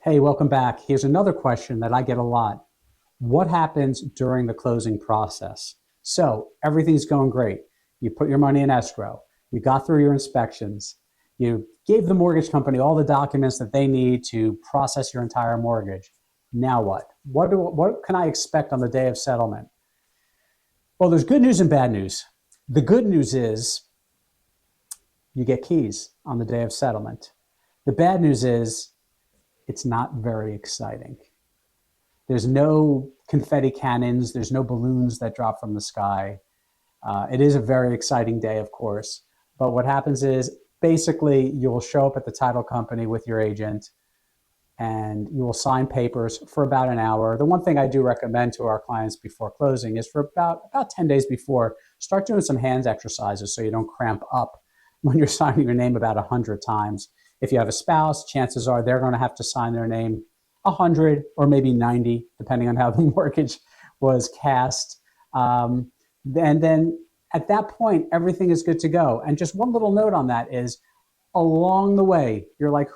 Hey, welcome back. Here's another question that I get a lot. What happens during the closing process? So everything's going great. You put your money in escrow. You got through your inspections. You gave the mortgage company all the documents that they need to process your entire mortgage. Now what? What can I expect on the day of settlement? Well, there's good news and bad news. The good news is you get keys on the day of settlement. The bad news is it's not very exciting. There's no confetti cannons. There's no balloons that drop from the sky. It is a very exciting day, of course. But what happens is basically you'll show up at the title company with your agent and you will sign papers for about an hour. The one thing I do recommend to our clients before closing is for about 10 days before, start doing some hands exercises so you don't cramp up when you're signing your name about 100 times. If you have a spouse, chances are they're going to have to sign their name 100 or maybe 90, depending on how the mortgage was cast. And then at that point, everything is good to go. And just one little note on that is along the way, you're like,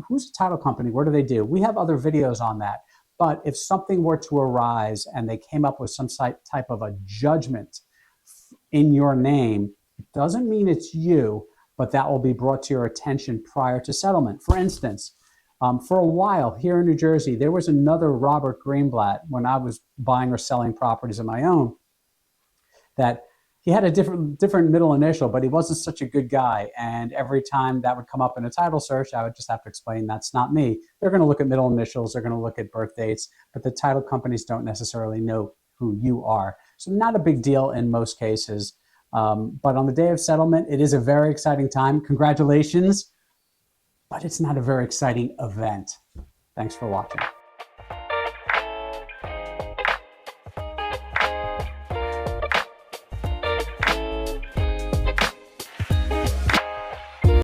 who's the title company? What do they do? We have other videos on that. But if something were to arise and they came up with some type of a judgment in your name, it doesn't mean it's you, but that will be brought to your attention prior to settlement. For instance, for a while here in New Jersey, there was another Robert Greenblatt when I was buying or selling properties of my own that he had a different middle initial, but he wasn't such a good guy. And every time that would come up in a title search, I would just have to explain that's not me. They're going to look at middle initials, they're going to look at birth dates, but the title companies don't necessarily know who you are. So not a big deal in most cases. But on the day of settlement, it is a very exciting time. Congratulations, but it's not a very exciting event. Thanks for watching.